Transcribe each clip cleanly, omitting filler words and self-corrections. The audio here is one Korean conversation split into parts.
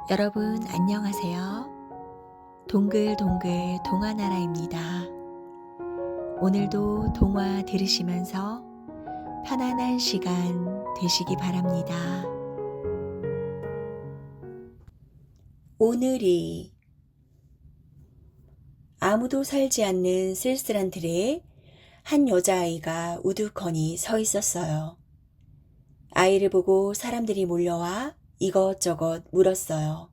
여러분 안녕하세요. 동글동글 동화나라입니다. 오늘도 동화 들으시면서 편안한 시간 되시기 바랍니다. 오늘이 아무도 살지 않는 쓸쓸한 들에 한 여자아이가 우두커니 서 있었어요. 아이를 보고 사람들이 몰려와 이것저것 물었어요.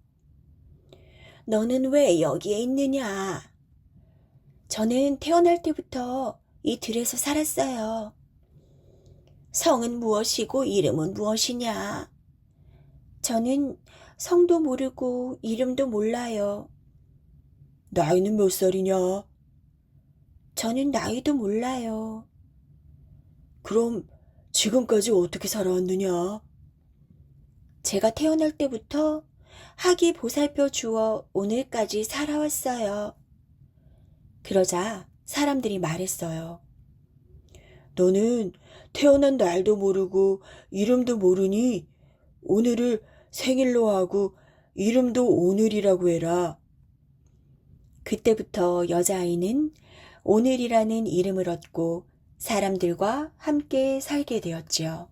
너는 왜 여기에 있느냐? 저는 태어날 때부터 이 들에서 살았어요. 성은 무엇이고 이름은 무엇이냐? 저는 성도 모르고 이름도 몰라요. 나이는 몇 살이냐? 저는 나이도 몰라요. 그럼 지금까지 어떻게 살아왔느냐? 제가 태어날 때부터 학이 보살펴 주어 오늘까지 살아왔어요. 그러자 사람들이 말했어요. 너는 태어난 날도 모르고 이름도 모르니 오늘을 생일로 하고 이름도 오늘이라고 해라. 그때부터 여자아이는 오늘이라는 이름을 얻고 사람들과 함께 살게 되었지요.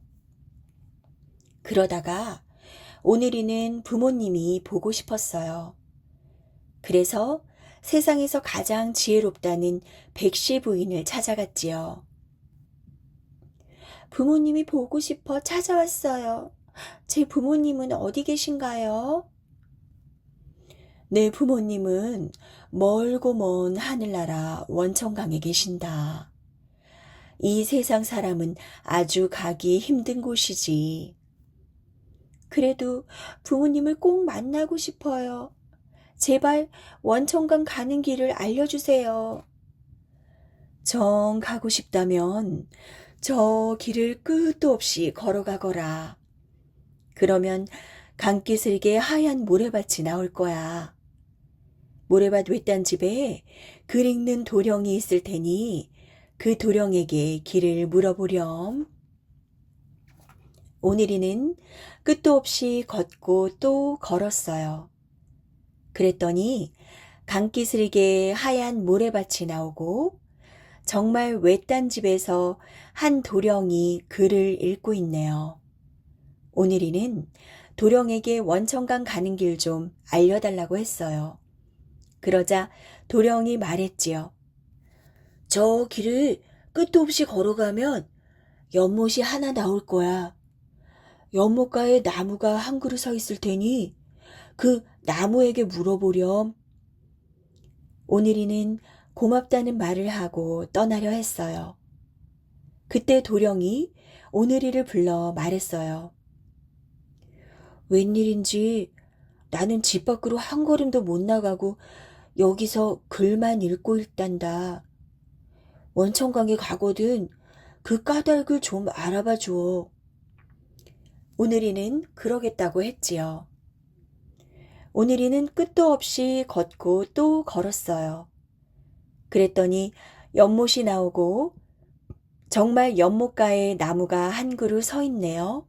그러다가 오늘이는 부모님이 보고 싶었어요. 그래서 세상에서 가장 지혜롭다는 백시 부인을 찾아갔지요. 부모님이 보고 싶어 찾아왔어요. 제 부모님은 어디 계신가요? 내 부모님은 멀고 먼 하늘나라 원천강에 계신다. 이 세상 사람은 아주 가기 힘든 곳이지. 그래도 부모님을 꼭 만나고 싶어요. 제발 원천강 가는 길을 알려주세요. 정 가고 싶다면 저 길을 끝도 없이 걸어가거라. 그러면 강기슭에 하얀 모래밭이 나올 거야. 모래밭 윗단집에 글 읽는 도령이 있을 테니 그 도령에게 길을 물어보렴. 오늘이는 끝도 없이 걷고 또 걸었어요. 그랬더니 강기슭에 하얀 모래밭이 나오고 정말 외딴 집에서 한 도령이 글을 읽고 있네요. 오늘이는 도령에게 원천강 가는 길 좀 알려달라고 했어요. 그러자 도령이 말했지요. 저 길을 끝도 없이 걸어가면 연못이 하나 나올 거야. 연못가에 나무가 한 그루 서 있을 테니 그 나무에게 물어보렴. 오늘이는 고맙다는 말을 하고 떠나려 했어요. 그때 도령이 오늘이를 불러 말했어요. 웬일인지 나는 집 밖으로 한 걸음도 못 나가고 여기서 글만 읽고 있단다. 원천강에 가거든 그 까닭을 좀 알아봐 줘. 오늘이는 그러겠다고 했지요. 오늘이는 끝도 없이 걷고 또 걸었어요. 그랬더니 연못이 나오고 정말 연못가에 나무가 한 그루 서 있네요.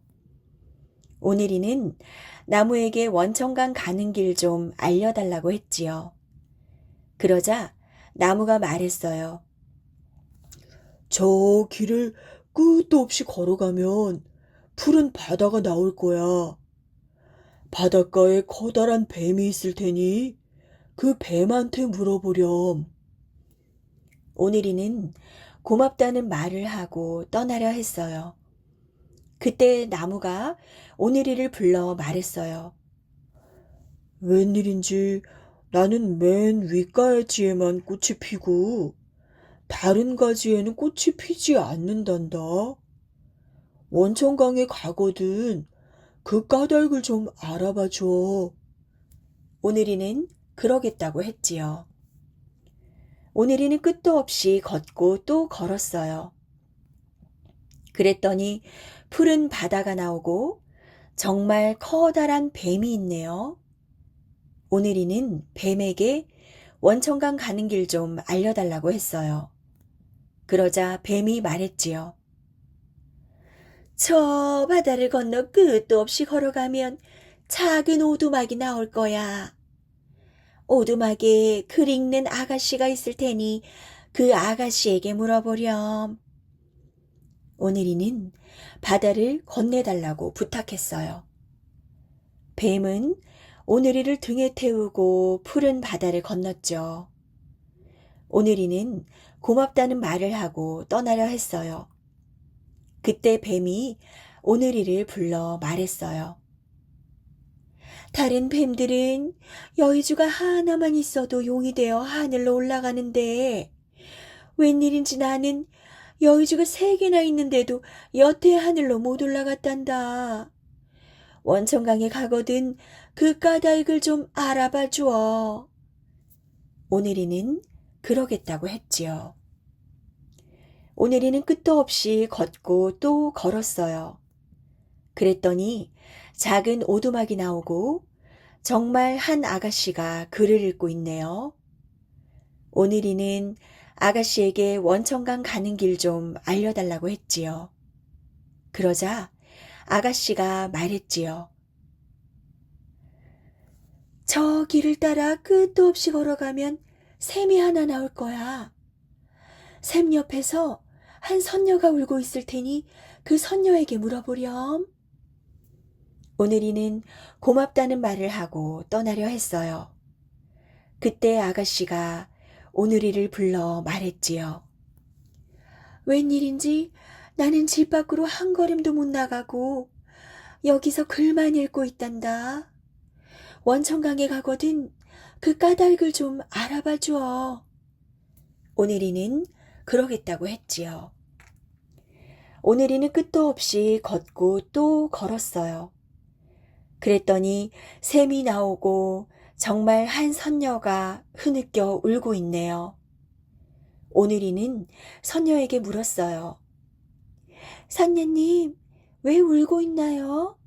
오늘이는 나무에게 원천강 가는 길 좀 알려달라고 했지요. 그러자 나무가 말했어요. 저 길을 끝도 없이 걸어가면 푸른 바다가 나올 거야. 바닷가에 커다란 뱀이 있을 테니 그 뱀한테 물어보렴. 오늘이는 고맙다는 말을 하고 떠나려 했어요. 그때 나무가 오늘이를 불러 말했어요. 웬일인지 나는 맨 윗가지에만 꽃이 피고 다른 가지에는 꽃이 피지 않는단다. 원천강에 가거든 그 까닭을 좀 알아봐 줘. 오늘이는 그러겠다고 했지요. 오늘이는 끝도 없이 걷고 또 걸었어요. 그랬더니 푸른 바다가 나오고 정말 커다란 뱀이 있네요. 오늘이는 뱀에게 원천강 가는 길 좀 알려달라고 했어요. 그러자 뱀이 말했지요. 저 바다를 건너 끝도 없이 걸어가면 작은 오두막이 나올 거야. 오두막에 글 읽는 아가씨가 있을 테니 그 아가씨에게 물어보렴. 오늘이는 바다를 건네달라고 부탁했어요. 뱀은 오늘이를 등에 태우고 푸른 바다를 건넜죠. 오늘이는 고맙다는 말을 하고 떠나려 했어요. 그때 뱀이 오늘이를 불러 말했어요. 다른 뱀들은 여의주가 하나만 있어도 용이 되어 하늘로 올라가는데 웬일인지 나는 여의주가 3개나 있는데도 여태 하늘로 못 올라갔단다. 원천강에 가거든 그 까닭을 좀 알아봐 주어. 오늘이는 그러겠다고 했지요. 오늘이는 끝도 없이 걷고 또 걸었어요. 그랬더니 작은 오두막이 나오고 정말 한 아가씨가 글을 읽고 있네요. 오늘이는 아가씨에게 원천강 가는 길 좀 알려달라고 했지요. 그러자 아가씨가 말했지요. 저 길을 따라 끝도 없이 걸어가면 샘이 하나 나올 거야. 샘 옆에서 한 선녀가 울고 있을 테니 그 선녀에게 물어보렴. 오늘이는 고맙다는 말을 하고 떠나려 했어요. 그때 아가씨가 오늘이를 불러 말했지요. 웬일인지 나는 집 밖으로 한 걸음도 못 나가고 여기서 글만 읽고 있단다. 원천강에 가거든 그 까닭을 좀 알아봐 주어. 오늘이는 그러겠다고 했지요. 오늘이는 끝도 없이 걷고 또 걸었어요. 그랬더니 샘이 나오고 정말 한 선녀가 흐느껴 울고 있네요. 오늘이는 선녀에게 물었어요. 선녀님, 왜 울고 있나요?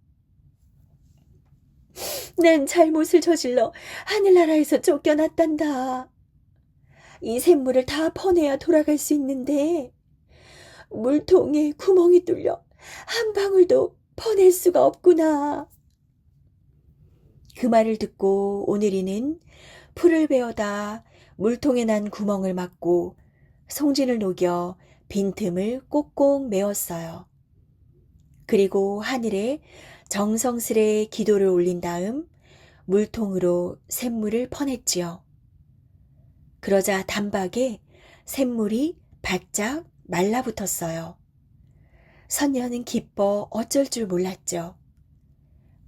난 잘못을 저질러 하늘나라에서 쫓겨났단다. 이 샘물을 다 퍼내야 돌아갈 수 있는데 물통에 구멍이 뚫려 한 방울도 퍼낼 수가 없구나. 그 말을 듣고 오늘이는 풀을 베어다 물통에 난 구멍을 막고 송진을 녹여 빈틈을 꼭꼭 메웠어요. 그리고 하늘에 정성스레 기도를 올린 다음 물통으로 샘물을 퍼냈지요. 그러자 단박에 샘물이 바짝 말라붙었어요. 선녀는 기뻐 어쩔 줄 몰랐죠.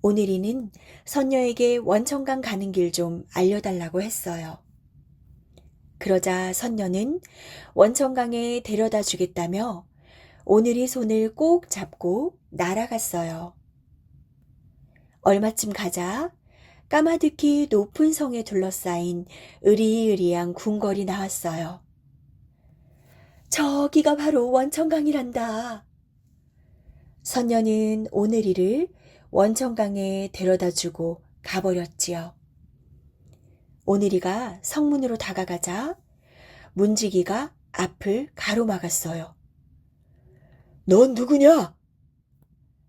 오늘이는 선녀에게 원천강 가는 길 좀 알려달라고 했어요. 그러자 선녀는 원천강에 데려다 주겠다며 오늘이 손을 꼭 잡고 날아갔어요. 얼마쯤 가자 까마득히 높은 성에 둘러싸인 으리으리한 궁궐이 나왔어요. 저기가 바로 원천강이란다. 선녀는 오늘이를 원천강에 데려다주고 가버렸지요. 오늘이가 성문으로 다가가자 문지기가 앞을 가로막았어요. 넌 누구냐?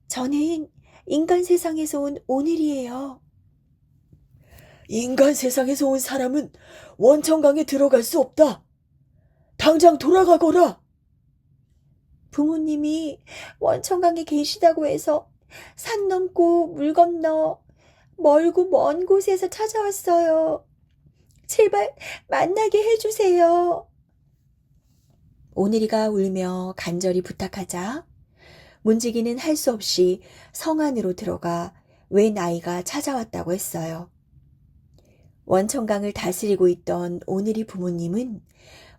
저는 인간 세상에서 온 오늘이에요. 인간 세상에서 온 사람은 원천강에 들어갈 수 없다. 당장 돌아가거라. 부모님이 원천강에 계시다고 해서 산 넘고 물 건너 멀고 먼 곳에서 찾아왔어요. 제발 만나게 해주세요. 오늘이가 울며 간절히 부탁하자 문지기는 할 수 없이 성 안으로 들어가 웬 아이가 찾아왔다고 했어요. 원천강을 다스리고 있던 오늘이 부모님은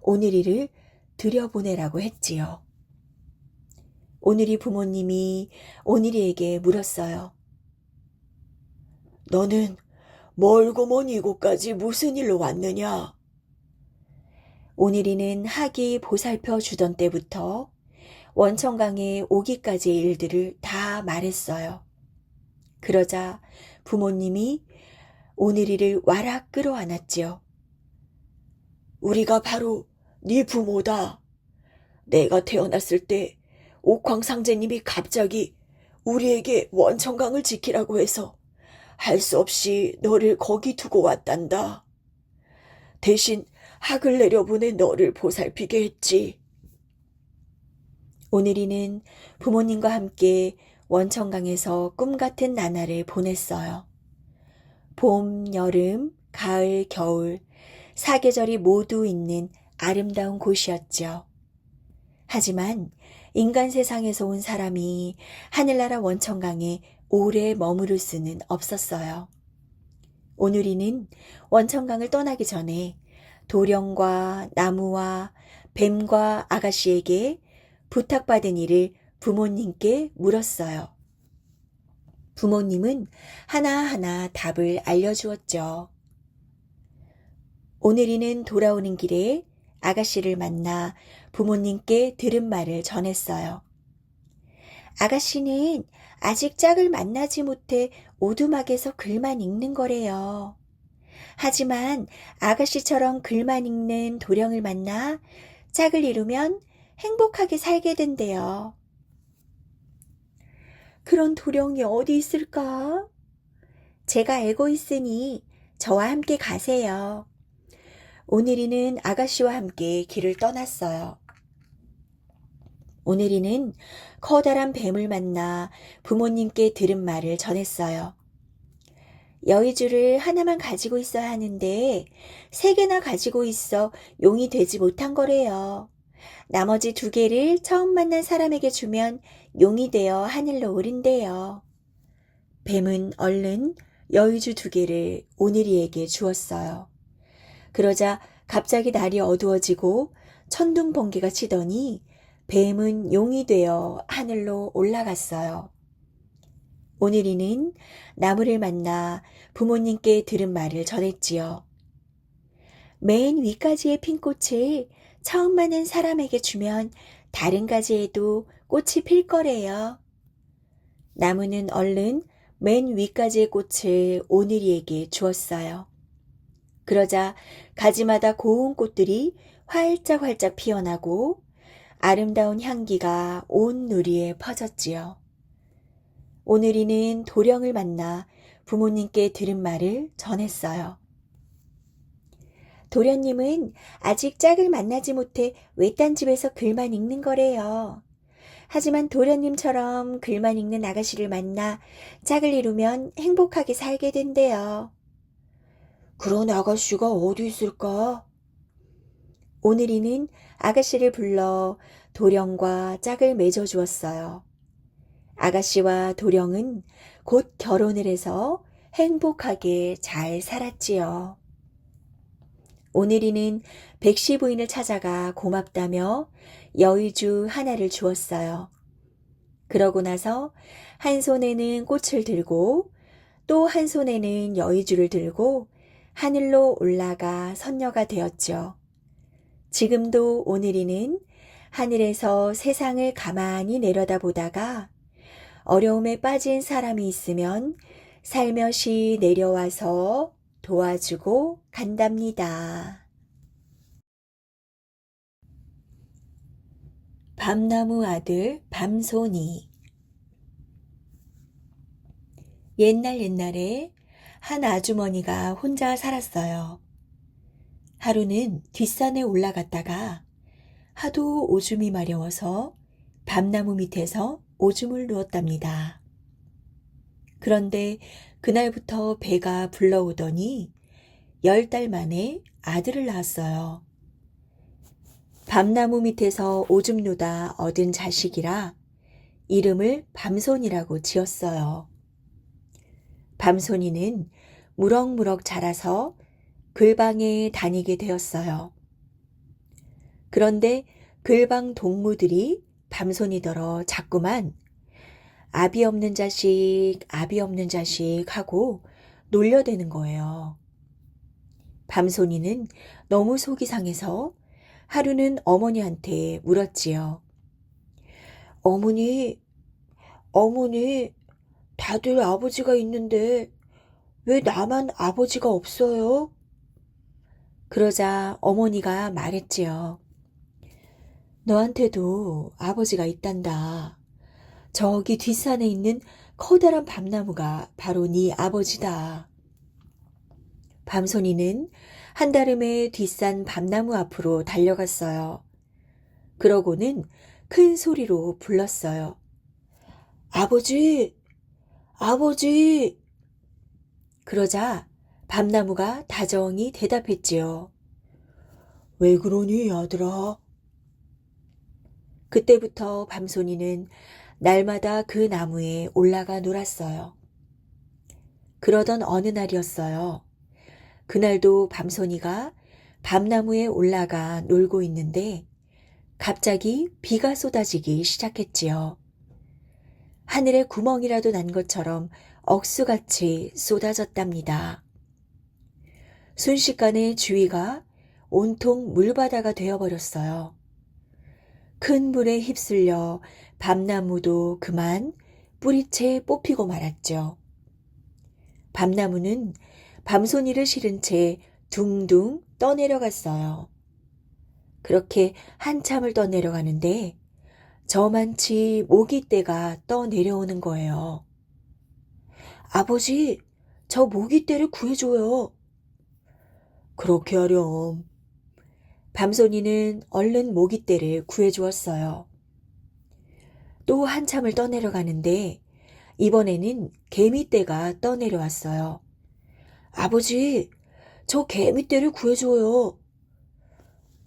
오늘이를 들여보내라고 했지요. 오늘이 부모님이 오늘이에게 물었어요. 너는 멀고 먼 이곳까지 무슨 일로 왔느냐? 오늘이는 학이 보살펴 주던 때부터 원천강에 오기까지의 일들을 다 말했어요. 그러자 부모님이 오늘이를 와락 끌어안았지요. 우리가 바로 네 부모다. 내가 태어났을 때 옥황상제님이 갑자기 우리에게 원천강을 지키라고 해서 할 수 없이 너를 거기 두고 왔단다. 대신 학을 내려보내 너를 보살피게 했지. 오늘이는 부모님과 함께 원천강에서 꿈같은 나날을 보냈어요. 봄, 여름, 가을, 겨울, 사계절이 모두 있는 아름다운 곳이었죠. 하지만 인간 세상에서 온 사람이 하늘나라 원천강에 오래 머무를 수는 없었어요. 오늘이는 원천강을 떠나기 전에 도령과 나무와 뱀과 아가씨에게 부탁받은 일을 부모님께 물었어요. 부모님은 하나하나 답을 알려주었죠. 오늘이는 돌아오는 길에 아가씨를 만나 부모님께 들은 말을 전했어요. 아가씨는 아직 짝을 만나지 못해 오두막에서 글만 읽는 거래요. 하지만 아가씨처럼 글만 읽는 도령을 만나 짝을 이루면 행복하게 살게 된대요. 그런 도령이 어디 있을까? 제가 알고 있으니 저와 함께 가세요. 오늘이는 아가씨와 함께 길을 떠났어요. 오늘이는 커다란 뱀을 만나 부모님께 들은 말을 전했어요. 여의주를 하나만 가지고 있어야 하는데 3개나 가지고 있어 용이 되지 못한 거래요. 나머지 2개를 처음 만난 사람에게 주면 용이 되어 하늘로 오른대요. 뱀은 얼른 여의주 2개를 오늘이에게 주었어요. 그러자 갑자기 날이 어두워지고 천둥 번개가 치더니 뱀은 용이 되어 하늘로 올라갔어요. 오늘이는 나무를 만나 부모님께 들은 말을 전했지요. 맨 위가지의 핀 꽃을 처음 만난 사람에게 주면 다른 가지에도 꽃이 필 거래요. 나무는 얼른 맨 위가지의 꽃을 오늘이에게 주었어요. 그러자 가지마다 고운 꽃들이 활짝활짝 피어나고 아름다운 향기가 온 누리에 퍼졌지요. 오늘이는 도령을 만나 부모님께 들은 말을 전했어요. 도련님은 아직 짝을 만나지 못해 외딴 집에서 글만 읽는 거래요. 하지만 도련님처럼 글만 읽는 아가씨를 만나 짝을 이루면 행복하게 살게 된대요. 그런 아가씨가 어디 있을까? 오늘이는 아가씨를 불러 도령과 짝을 맺어주었어요. 아가씨와 도령은 곧 결혼을 해서 행복하게 잘 살았지요. 오늘이는 백시 부인을 찾아가 고맙다며 여의주 하나를 주었어요. 그러고 나서 한 손에는 꽃을 들고 또 한 손에는 여의주를 들고 하늘로 올라가 선녀가 되었죠. 지금도 오늘이는 하늘에서 세상을 가만히 내려다보다가 어려움에 빠진 사람이 있으면 살며시 내려와서 도와주고 간답니다. 밤나무 아들 밤손이. 옛날에 한 아주머니가 혼자 살았어요. 하루는 뒷산에 올라갔다가 하도 오줌이 마려워서 밤나무 밑에서 오줌을 누웠답니다. 그런데 그날부터 배가 불러오더니 10달 만에 아들을 낳았어요. 밤나무 밑에서 오줌 누다 얻은 자식이라 이름을 밤손이라고 지었어요. 밤손이는 무럭무럭 자라서 글방에 다니게 되었어요. 그런데 글방 동무들이 밤손이더러 자꾸만 아비 없는 자식 하고 놀려대는 거예요. 밤손이는 너무 속이 상해서 하루는 어머니한테 물었지요. 어머니, 다들 아버지가 있는데 왜 나만 아버지가 없어요? 그러자 어머니가 말했지요. 너한테도 아버지가 있단다. 저기 뒷산에 있는 커다란 밤나무가 바로 네 아버지다. 밤손이는 한달음에 뒷산 밤나무 앞으로 달려갔어요. 그러고는 큰 소리로 불렀어요. 아버지! 아버지! 그러자 밤나무가 다정히 대답했지요. 왜 그러니, 아들아? 그때부터 밤손이는 날마다 그 나무에 올라가 놀았어요. 그러던 어느 날이었어요. 그날도 밤손이가 밤나무에 올라가 놀고 있는데 갑자기 비가 쏟아지기 시작했지요. 하늘에 구멍이라도 난 것처럼 억수같이 쏟아졌답니다. 순식간에 주위가 온통 물바다가 되어버렸어요. 큰 물에 휩쓸려 밤나무도 그만 뿌리채 뽑히고 말았죠. 밤나무는 밤손이를 실은 채 둥둥 떠내려갔어요. 그렇게 한참을 떠내려가는데 저만치 모기떼가 떠내려오는 거예요. 아버지, 저 모기떼를 구해줘요. 그렇게 하렴. 밤손이는 얼른 모기떼를 구해주었어요. 또 한참을 떠내려가는데 이번에는 개미떼가 떠내려왔어요. 아버지, 저 개미떼를 구해줘요.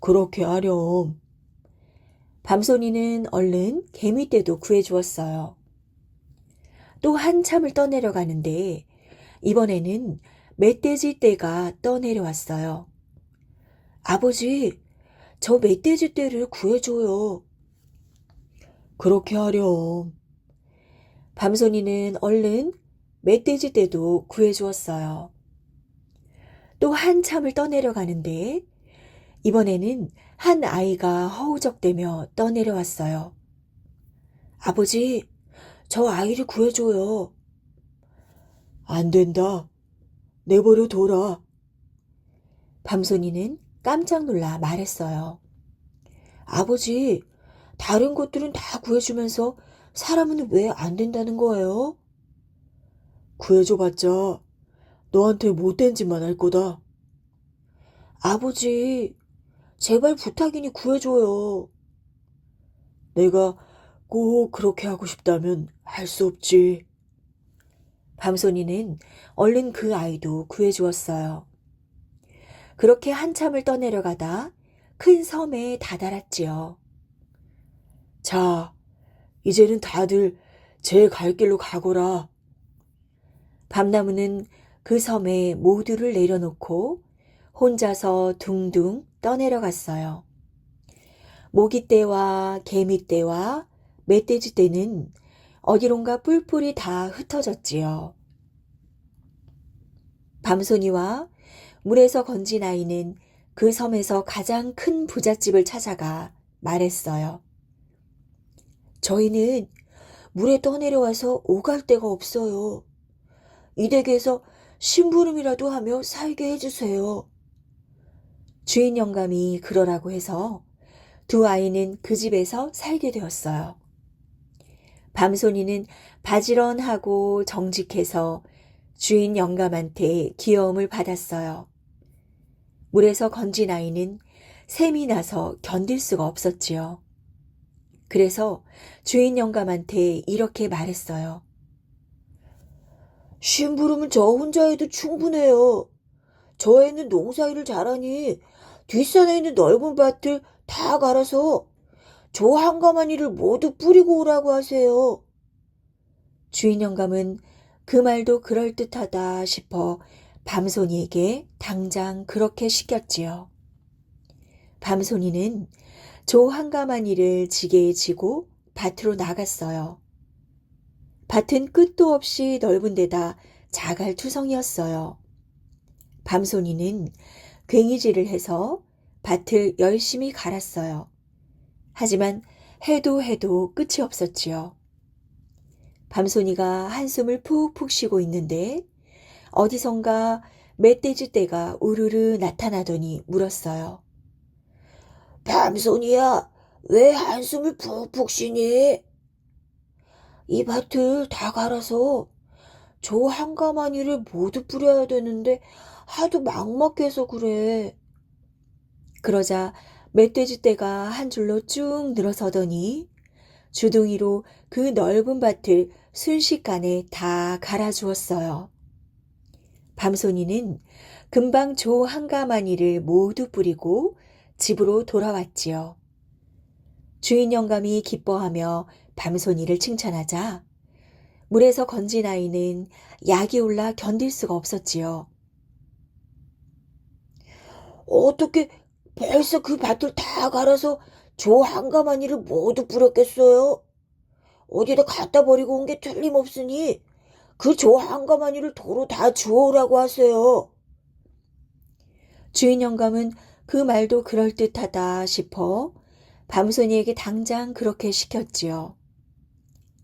그렇게 하렴. 밤손이는 얼른 개미떼도 구해주었어요. 또 한참을 떠내려가는데 이번에는 멧돼지떼가 떠내려왔어요. 아버지, 저 멧돼지떼를 구해줘요. 그렇게 하렴. 밤손이는 얼른 멧돼지떼도 구해주었어요. 또 한참을 떠내려가는데 이번에는 한 아이가 허우적대며 떠내려왔어요. 아버지, 저 아이를 구해줘요. 안 된다. 내버려 둬라. 밤손이는 깜짝 놀라 말했어요. 아버지, 다른 것들은 다 구해주면서 사람은 왜 안 된다는 거예요? 구해줘봤자 너한테 못된 짓만 할 거다. 아버지, 제발 부탁이니 구해줘요. 내가 꼭 그렇게 하고 싶다면 할 수 없지. 밤손이는 얼른 그 아이도 구해주었어요. 그렇게 한참을 떠내려가다 큰 섬에 다다랐지요. 자, 이제는 다들 제 갈 길로 가거라. 밤나무는 그 섬에 모두를 내려놓고 혼자서 둥둥 떠내려갔어요. 모기떼와 개미떼와 멧돼지떼는 어디론가 뿔뿔이 다 흩어졌지요. 밤손이와 물에서 건진 아이는 그 섬에서 가장 큰 부잣집을 찾아가 말했어요. 저희는 물에 떠내려와서 오갈 데가 없어요. 이 댁에서 심부름이라도 하며 살게 해주세요. 주인 영감이 그러라고 해서 두 아이는 그 집에서 살게 되었어요. 밤손이는 바지런하고 정직해서 주인 영감한테 귀여움을 받았어요. 물에서 건진 아이는 샘이 나서 견딜 수가 없었지요. 그래서 주인 영감한테 이렇게 말했어요. 심부름은 저 혼자 해도 충분해요. 저 애는 농사일을 잘하니 뒷산에 있는 넓은 밭을 다 갈아서 저 한가만 일을 모두 뿌리고 오라고 하세요. 주인 영감은 그 말도 그럴듯하다 싶어 밤손이에게 당장 그렇게 시켰지요. 밤손이는 조 한가만 일을 지게에 지고 밭으로 나갔어요. 밭은 끝도 없이 넓은 데다 자갈투성이었어요. 밤손이는 괭이질을 해서 밭을 열심히 갈았어요. 하지만 해도 끝이 없었지요. 밤손이가 한숨을 푹푹 쉬고 있는데 어디선가 멧돼지떼가 우르르 나타나더니 물었어요. 밤손이야, 왜 한숨을 푹푹 쉬니? 이 밭을 다 갈아서 저 한가마니를 모두 뿌려야 되는데 하도 막막해서 그래. 그러자 멧돼지 떼가 한 줄로 쭉 늘어서더니 주둥이로 그 넓은 밭을 순식간에 다 갈아주었어요. 밤송이는 금방 조 한가마니를 모두 뿌리고 집으로 돌아왔지요. 주인 영감이 기뻐하며 밤송이를 칭찬하자 물에서 건진 아이는 약이 올라 견딜 수가 없었지요. 어떻게 벌써 그 밭을 다 갈아서 조 한가마니를 모두 뿌렸겠어요? 어디다 갖다 버리고 온 게 틀림없으니 그 조 한가마니를 도로 다 주워오라고 하세요. 주인 영감은 그 말도 그럴듯하다 싶어 밤손이에게 당장 그렇게 시켰지요.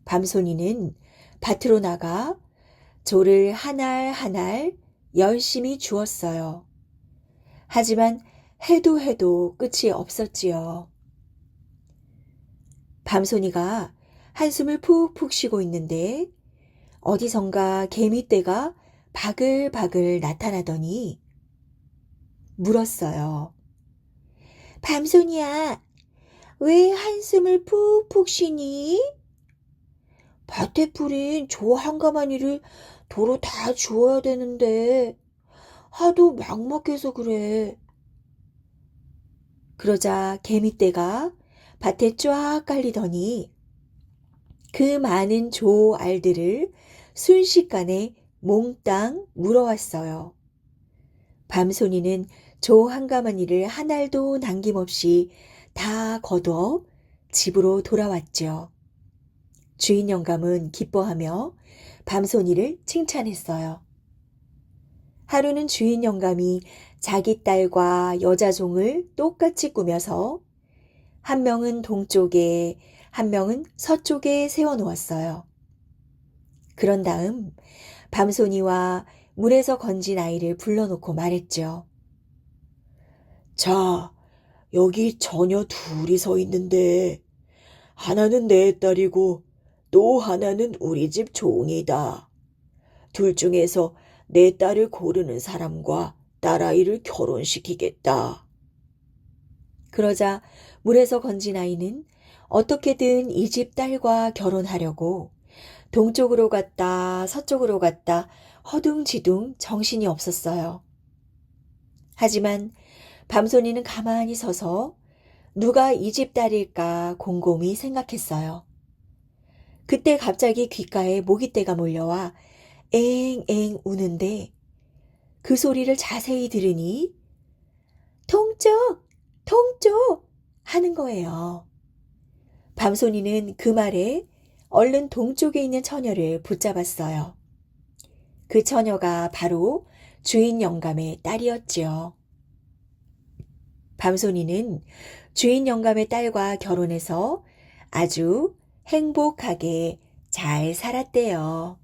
밤손이는 밭으로 나가 조를 한 알 한 알 열심히 주었어요. 하지만 해도 끝이 없었지요. 밤손이가 한숨을 푹푹 쉬고 있는데 어디선가 개미떼가 바글바글 나타나더니 물었어요. 밤손이야, 왜 한숨을 푹푹 쉬니? 밭에 뿌린 조 한가마니를 도로 다 주워야 되는데 하도 막막해서 그래. 그러자 개미떼가 밭에 쫙 깔리더니 그 많은 조 알들을 순식간에 몽땅 물어왔어요. 밤손이는 조 한가마니를 한 알도 남김없이 다 거두어 집으로 돌아왔죠. 주인 영감은 기뻐하며 밤손이를 칭찬했어요. 하루는 주인 영감이 자기 딸과 여자종을 똑같이 꾸며서 한 명은 동쪽에 한 명은 서쪽에 세워놓았어요. 그런 다음 밤손이와 물에서 건진 아이를 불러놓고 말했죠. 자, 여기 처녀 둘이 서 있는데 하나는 내 딸이고 또 하나는 우리 집 종이다. 둘 중에서 내 딸을 고르는 사람과 딸아이를 결혼시키겠다. 그러자 물에서 건진 아이는 어떻게든 이 집 딸과 결혼하려고 동쪽으로 갔다 서쪽으로 갔다 허둥지둥 정신이 없었어요. 하지만 밤손이는 가만히 서서 누가 이 집 딸일까 곰곰이 생각했어요. 그때 갑자기 귓가에 모기떼가 몰려와 앵앵 우는데 그 소리를 자세히 들으니 동쪽! 동쪽! 하는 거예요. 밤손이는 그 말에 얼른 동쪽에 있는 처녀를 붙잡았어요. 그 처녀가 바로 주인 영감의 딸이었지요. 밤손이는 주인 영감의 딸과 결혼해서 아주 행복하게 잘 살았대요.